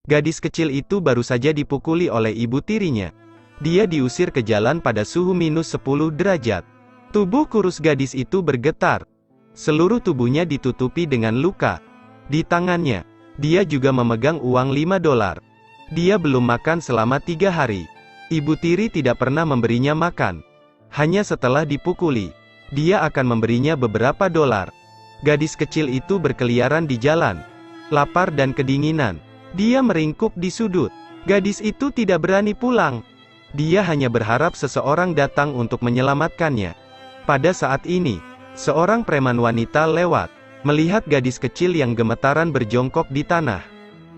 Gadis kecil itu baru saja dipukuli oleh ibu tirinya. Dia diusir ke jalan pada suhu minus 10 derajat. Tubuh kurus gadis itu bergetar. Seluruh tubuhnya ditutupi dengan luka. Di tangannya, dia juga memegang uang $5. Dia belum makan selama 3 hari. Ibu tiri tidak pernah memberinya makan. Hanya setelah dipukuli, dia akan memberinya beberapa dolar. Gadis kecil itu berkeliaran di jalan, lapar dan kedinginan. Dia meringkuk di sudut. Gadis itu tidak berani pulang. Dia hanya berharap seseorang datang untuk menyelamatkannya. Pada saat ini, seorang preman wanita lewat, melihat gadis kecil yang gemetaran berjongkok di tanah.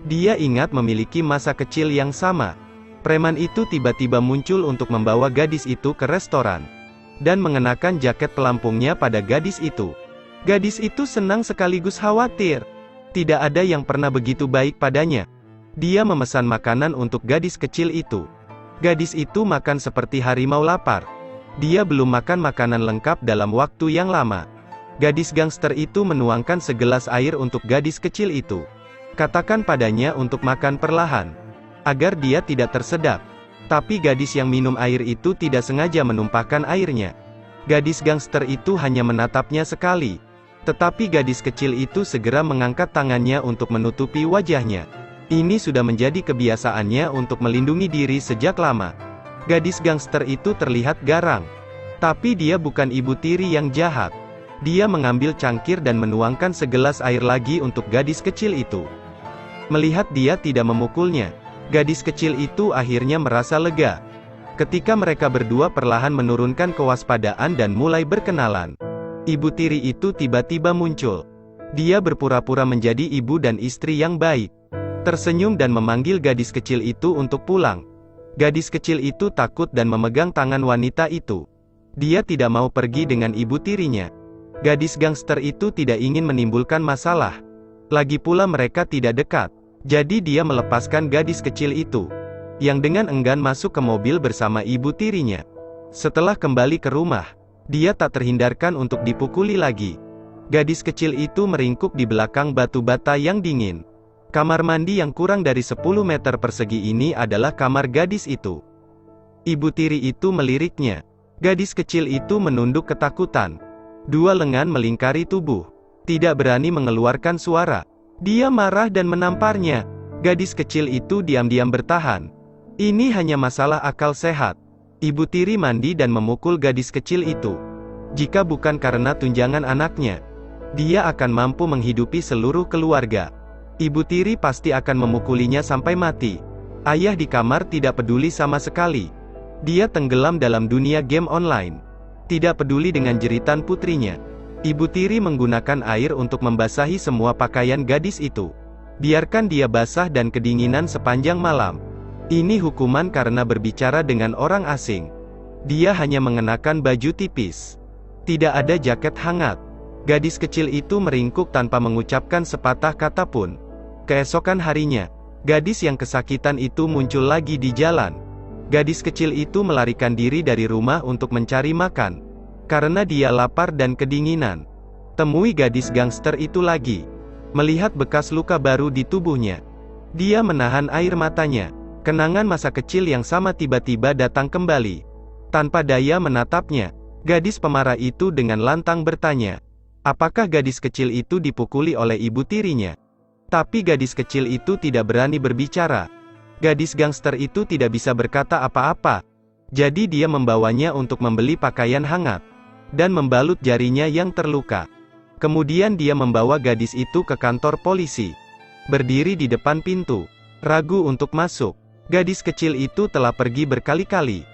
Dia ingat memiliki masa kecil yang sama. Preman itu tiba-tiba muncul untuk membawa gadis itu ke restoran, dan mengenakan jaket pelampungnya pada gadis itu. Gadis itu senang sekaligus khawatir. Tidak ada yang pernah begitu baik padanya. Dia memesan makanan untuk gadis kecil itu. Gadis itu makan seperti harimau lapar. Dia belum makan makanan lengkap dalam waktu yang lama. Gadis gangster itu menuangkan segelas air untuk gadis kecil itu. Katakan padanya untuk makan perlahan, agar dia tidak tersedak. Tapi gadis yang minum air itu tidak sengaja menumpahkan airnya. Gadis gangster itu hanya menatapnya sekali. Tetapi gadis kecil itu segera mengangkat tangannya untuk menutupi wajahnya. Ini sudah menjadi kebiasaannya untuk melindungi diri sejak lama. Gadis gangster itu terlihat garang. Tapi dia bukan ibu tiri yang jahat. Dia mengambil cangkir dan menuangkan segelas air lagi untuk gadis kecil itu. Melihat dia tidak memukulnya, gadis kecil itu akhirnya merasa lega. Ketika mereka berdua perlahan menurunkan kewaspadaan dan mulai berkenalan, ibu tiri itu tiba-tiba muncul. Dia berpura-pura menjadi ibu dan istri yang baik. Tersenyum dan memanggil gadis kecil itu untuk pulang. Gadis kecil itu takut dan memegang tangan wanita itu. Dia tidak mau pergi dengan ibu tirinya. Gadis gangster itu tidak ingin menimbulkan masalah. Lagi pula mereka tidak dekat. Jadi dia melepaskan gadis kecil itu, yang dengan enggan masuk ke mobil bersama ibu tirinya. Setelah kembali ke rumah, dia tak terhindarkan untuk dipukuli lagi. Gadis kecil itu meringkuk di belakang batu bata yang dingin. Kamar mandi yang kurang dari 10 meter persegi ini adalah kamar gadis itu. Ibu tiri itu meliriknya. Gadis kecil itu menunduk ketakutan. Dua lengan melingkari tubuh. Tidak berani mengeluarkan suara. Dia marah dan menamparnya. Gadis kecil itu diam-diam bertahan. Ini hanya masalah akal sehat. Ibu tiri mandi dan memukul gadis kecil itu. Jika bukan karena tunjangan anaknya, dia akan mampu menghidupi seluruh keluarga. Ibu tiri pasti akan memukulinya sampai mati. Ayah di kamar tidak peduli sama sekali. Dia tenggelam dalam dunia game online. Tidak peduli dengan jeritan putrinya. Ibu tiri menggunakan air untuk membasahi semua pakaian gadis itu. Biarkan dia basah dan kedinginan sepanjang malam. Ini hukuman karena berbicara dengan orang asing. Dia hanya mengenakan baju tipis. Tidak ada jaket hangat. Gadis kecil itu meringkuk tanpa mengucapkan sepatah kata pun. Keesokan harinya, gadis yang kesakitan itu muncul lagi di jalan. Gadis kecil itu melarikan diri dari rumah untuk mencari makan. Karena dia lapar dan kedinginan. Temui gadis gangster itu lagi. Melihat bekas luka baru di tubuhnya, dia menahan air matanya. Kenangan masa kecil yang sama tiba-tiba datang kembali. Tanpa daya menatapnya, gadis pemarah itu dengan lantang bertanya, apakah gadis kecil itu dipukuli oleh ibu tirinya? Tapi gadis kecil itu tidak berani berbicara. Gadis gangster itu tidak bisa berkata apa-apa. Jadi dia membawanya untuk membeli pakaian hangat, dan membalut jarinya yang terluka. Kemudian dia membawa gadis itu ke kantor polisi. Berdiri di depan pintu, ragu untuk masuk. Gadis kecil itu telah pergi berkali-kali.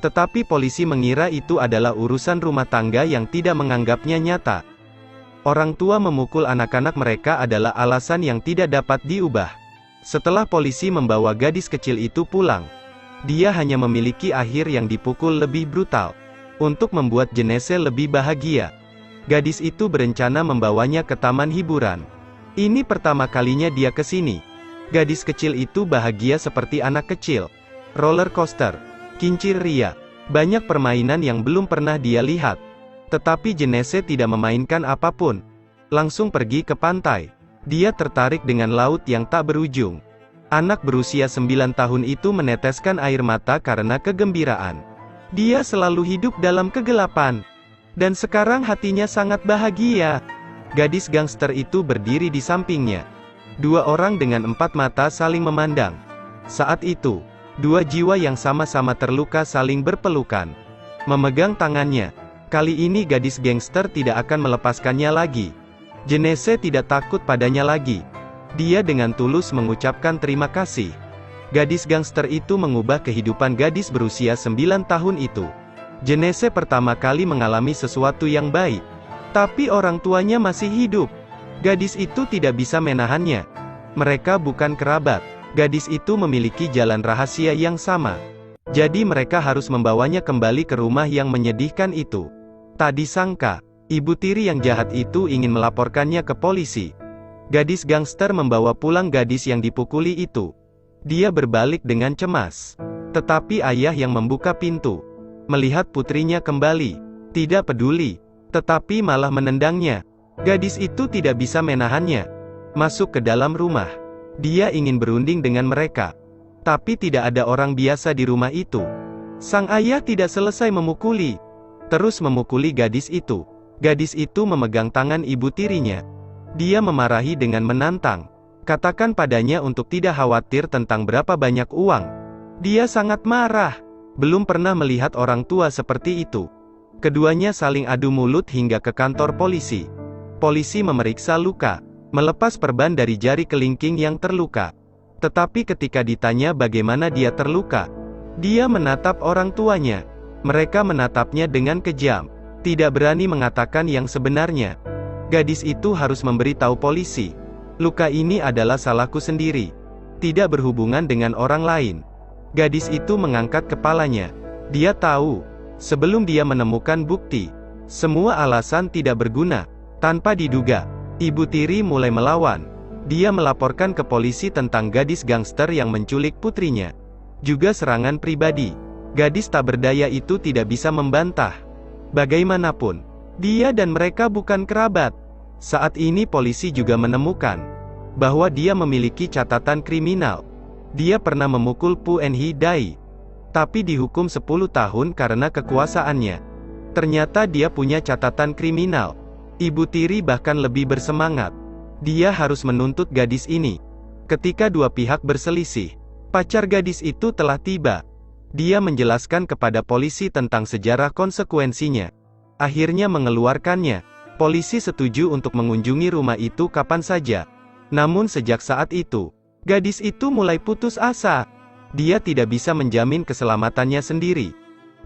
Tetapi polisi mengira itu adalah urusan rumah tangga yang tidak menganggapnya nyata. Orang tua memukul anak-anak mereka adalah alasan yang tidak dapat diubah. Setelah polisi membawa gadis kecil itu pulang, dia hanya memiliki akhir yang dipukul lebih brutal. Untuk membuat Jenese lebih bahagia, gadis itu berencana membawanya ke taman hiburan. Ini pertama kalinya dia ke sini. Gadis kecil itu bahagia seperti anak kecil. Roller coaster, kincir ria, banyak permainan yang belum pernah dia lihat. Tetapi Jenese tidak memainkan apapun. Langsung pergi ke pantai. Dia tertarik dengan laut yang tak berujung. Anak berusia 9 tahun itu meneteskan air mata karena kegembiraan. Dia selalu hidup dalam kegelapan. Dan sekarang hatinya sangat bahagia. Gadis gangster itu berdiri di sampingnya. Dua orang dengan 4 mata saling memandang. Saat itu, dua jiwa yang sama-sama terluka saling berpelukan. Memegang tangannya. Kali ini gadis gangster tidak akan melepaskannya lagi. Jenese tidak takut padanya lagi. Dia dengan tulus mengucapkan terima kasih. Gadis gangster itu mengubah kehidupan gadis berusia 9 tahun itu. Jenese pertama kali mengalami sesuatu yang baik. Tapi orang tuanya masih hidup. Gadis itu tidak bisa menahannya. Mereka bukan kerabat. Gadis itu memiliki jalan rahasia yang sama. Jadi mereka harus membawanya kembali ke rumah yang menyedihkan itu. Tak disangka, ibu tiri yang jahat itu ingin melaporkannya ke polisi. Gadis gangster membawa pulang gadis yang dipukuli itu. Dia berbalik dengan cemas. Tetapi ayah yang membuka pintu, melihat putrinya kembali, tidak peduli, tetapi malah menendangnya. Gadis itu tidak bisa menahannya. Masuk ke dalam rumah. Dia ingin berunding dengan mereka. Tapi tidak ada orang biasa di rumah itu. Sang ayah tidak selesai memukuli. Terus memukuli gadis itu. Gadis itu memegang tangan ibu tirinya. Dia memarahi dengan menantang. Katakan padanya untuk tidak khawatir tentang berapa banyak uang. Dia sangat marah. Belum pernah melihat orang tua seperti itu. Keduanya saling adu mulut hingga ke kantor polisi. Polisi memeriksa luka, melepas perban dari jari kelingking yang terluka. Tetapi ketika ditanya bagaimana dia terluka, dia menatap orang tuanya. Mereka menatapnya dengan kejam, tidak berani mengatakan yang sebenarnya. Gadis itu harus memberitahu polisi. Luka ini adalah salahku sendiri. Tidak berhubungan dengan orang lain. Gadis itu mengangkat kepalanya. Dia tahu, sebelum dia menemukan bukti, semua alasan tidak berguna. Tanpa diduga, ibu tiri mulai melawan. Dia melaporkan ke polisi tentang gadis gangster yang menculik putrinya. Juga serangan pribadi. Gadis tak berdaya itu tidak bisa membantah. Bagaimanapun, dia dan mereka bukan kerabat. Saat ini polisi juga menemukan bahwa dia memiliki catatan kriminal. Dia pernah memukul Pu Enhi Dai, tapi dihukum 10 tahun karena kekuasaannya. Ternyata dia punya catatan kriminal. Ibu tiri bahkan lebih bersemangat. Dia harus menuntut gadis ini. Ketika dua pihak berselisih, pacar gadis itu telah tiba. Dia menjelaskan kepada polisi tentang sejarah konsekuensinya. Akhirnya mengeluarkannya. Polisi setuju untuk mengunjungi rumah itu kapan saja. Namun sejak saat itu, gadis itu mulai putus asa. Dia tidak bisa menjamin keselamatannya sendiri.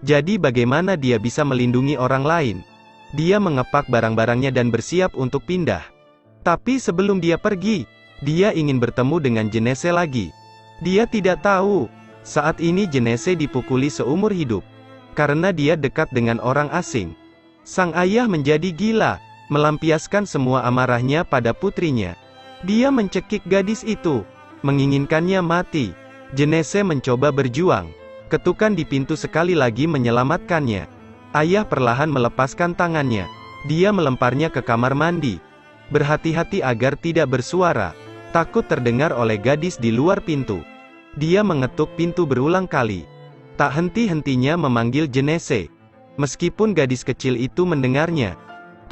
Jadi bagaimana dia bisa melindungi orang lain? Dia mengepak barang-barangnya dan bersiap untuk pindah. Tapi sebelum dia pergi, dia ingin bertemu dengan Jenese lagi. Dia tidak tahu, saat ini Jenese dipukuli seumur hidup. Karena dia dekat dengan orang asing. Sang ayah menjadi gila, melampiaskan semua amarahnya pada putrinya. Dia mencekik gadis itu, menginginkannya mati. Jenese mencoba berjuang. Ketukan di pintu sekali lagi menyelamatkannya. Ayah perlahan melepaskan tangannya. Dia melemparnya ke kamar mandi. Berhati-hati agar tidak bersuara. Takut terdengar oleh gadis di luar pintu. Dia mengetuk pintu berulang kali. Tak henti-hentinya memanggil Jenese. Meskipun gadis kecil itu mendengarnya,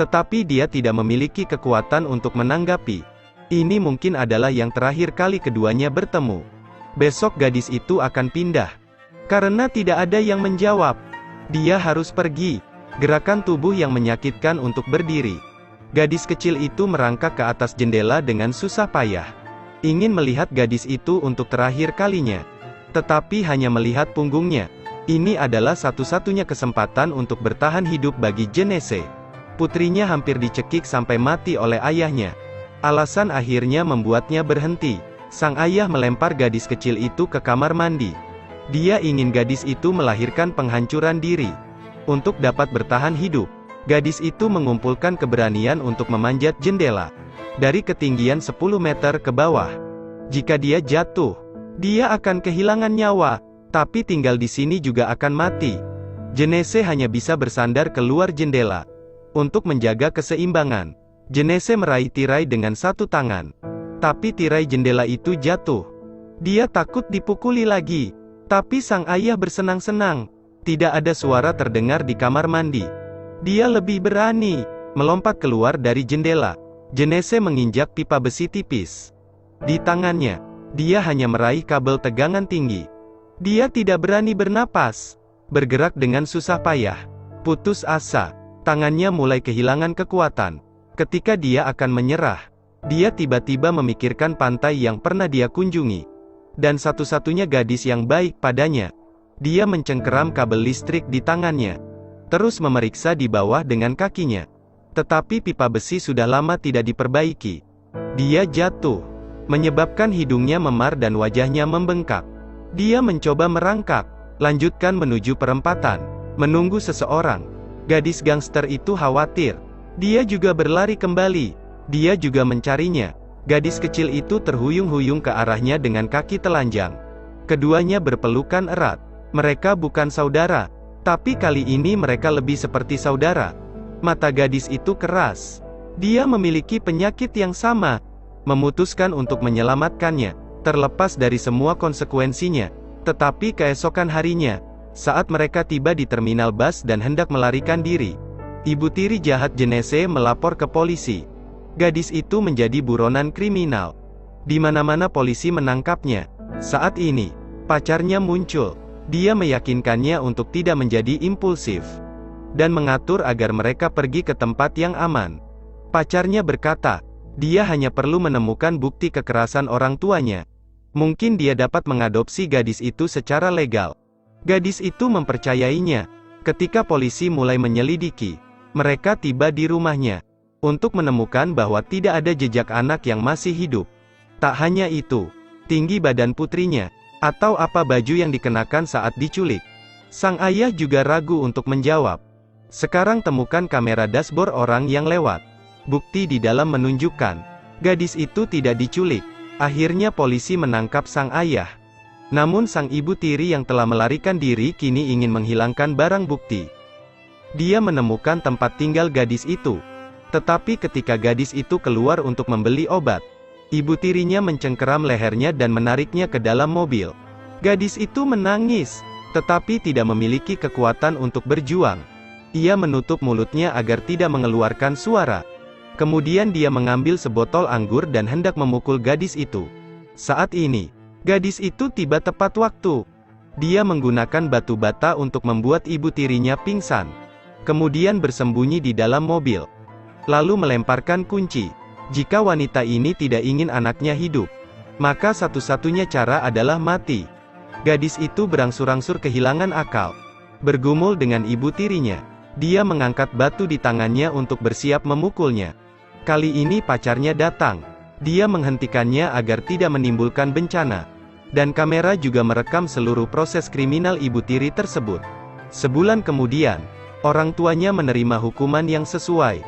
tetapi dia tidak memiliki kekuatan untuk menanggapi. Ini mungkin adalah yang terakhir kali keduanya bertemu. Besok gadis itu akan pindah. Karena tidak ada yang menjawab. Dia harus pergi. Gerakan tubuh yang menyakitkan untuk berdiri. Gadis kecil itu merangkak ke atas jendela dengan susah payah. Ingin melihat gadis itu untuk terakhir kalinya. Tetapi hanya melihat punggungnya. Ini adalah satu-satunya kesempatan untuk bertahan hidup bagi Jenese. Putrinya hampir dicekik sampai mati oleh ayahnya. Alasan akhirnya membuatnya berhenti. Sang ayah melempar gadis kecil itu ke kamar mandi. Dia ingin gadis itu melahirkan penghancuran diri. Untuk dapat bertahan hidup, gadis itu mengumpulkan keberanian untuk memanjat jendela. Dari ketinggian 10 meter ke bawah. Jika dia jatuh, dia akan kehilangan nyawa. Tapi tinggal di sini juga akan mati. Jenese hanya bisa bersandar keluar jendela. Untuk menjaga keseimbangan, Jenese meraih tirai dengan satu tangan. Tapi tirai jendela itu jatuh. Dia takut dipukuli lagi. Tapi sang ayah bersenang-senang. Tidak ada suara terdengar di kamar mandi. Dia lebih berani melompat keluar dari jendela. Jenese menginjak pipa besi tipis di tangannya. Dia hanya meraih kabel tegangan tinggi. Dia tidak berani bernapas, bergerak dengan susah payah. Putus asa, tangannya mulai kehilangan kekuatan. Ketika dia akan menyerah, dia tiba-tiba memikirkan pantai yang pernah dia kunjungi. Dan satu-satunya gadis yang baik padanya. Dia mencengkeram kabel listrik di tangannya, terus memeriksa di bawah dengan kakinya. Tetapi pipa besi sudah lama tidak diperbaiki. Dia jatuh, menyebabkan hidungnya memar dan wajahnya membengkak. Dia mencoba merangkak, lanjutkan menuju perempatan, menunggu seseorang. Gadis gangster itu khawatir. Dia juga berlari kembali. Dia juga mencarinya. Gadis kecil itu terhuyung-huyung ke arahnya dengan kaki telanjang. Keduanya berpelukan erat. Mereka bukan saudara, tapi kali ini mereka lebih seperti saudara. Mata gadis itu keras. Dia memiliki penyakit yang sama. Memutuskan untuk menyelamatkannya, terlepas dari semua konsekuensinya. Tetapi keesokan harinya, saat mereka tiba di terminal bus dan hendak melarikan diri, ibu tiri jahat Jenese melapor ke polisi. Gadis itu menjadi buronan kriminal. Di mana-mana polisi menangkapnya. Saat ini, pacarnya muncul. Dia meyakinkannya untuk tidak menjadi impulsif dan mengatur agar mereka pergi ke tempat yang aman. Pacarnya berkata, dia hanya perlu menemukan bukti kekerasan orang tuanya. Mungkin dia dapat mengadopsi gadis itu secara legal. Gadis itu mempercayainya. Ketika polisi mulai menyelidiki, mereka tiba di rumahnya untuk menemukan bahwa tidak ada jejak anak yang masih hidup. Tak hanya itu, tinggi badan putrinya, atau apa baju yang dikenakan saat diculik. Sang ayah juga ragu untuk menjawab. Sekarang temukan kamera dashboard orang yang lewat. Bukti di dalam menunjukkan gadis itu tidak diculik. Akhirnya polisi menangkap sang ayah. Namun sang ibu tiri yang telah melarikan diri kini ingin menghilangkan barang bukti. Dia menemukan tempat tinggal gadis itu. Tetapi ketika gadis itu keluar untuk membeli obat, ibu tirinya mencengkeram lehernya dan menariknya ke dalam mobil. Gadis itu menangis, tetapi tidak memiliki kekuatan untuk berjuang. Ia menutup mulutnya agar tidak mengeluarkan suara. Kemudian dia mengambil sebotol anggur dan hendak memukul gadis itu. Saat ini, gadis itu tiba tepat waktu. Dia menggunakan batu bata untuk membuat ibu tirinya pingsan. Kemudian bersembunyi di dalam mobil. Lalu melemparkan kunci. Jika wanita ini tidak ingin anaknya hidup, maka satu-satunya cara adalah mati. Gadis itu berangsur-angsur kehilangan akal. Bergumul dengan ibu tirinya. Dia mengangkat batu di tangannya untuk bersiap memukulnya. Kali ini pacarnya datang. Dia menghentikannya agar tidak menimbulkan bencana. Dan kamera juga merekam seluruh proses kriminal ibu tiri tersebut. Sebulan kemudian, orang tuanya menerima hukuman yang sesuai.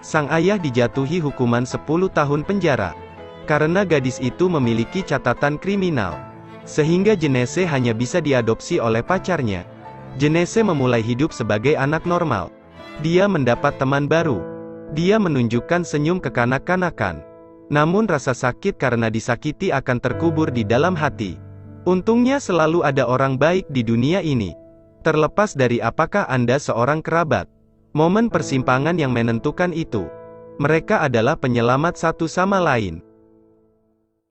Sang ayah dijatuhi hukuman 10 tahun penjara. Karena gadis itu memiliki catatan kriminal. Sehingga Jenese hanya bisa diadopsi oleh pacarnya. Jenese memulai hidup sebagai anak normal. Dia mendapat teman baru. Dia menunjukkan senyum kekanak-kanakan. Namun rasa sakit karena disakiti akan terkubur di dalam hati. Untungnya selalu ada orang baik di dunia ini. Terlepas dari apakah Anda seorang kerabat. Momen persimpangan yang menentukan itu. Mereka adalah penyelamat satu sama lain.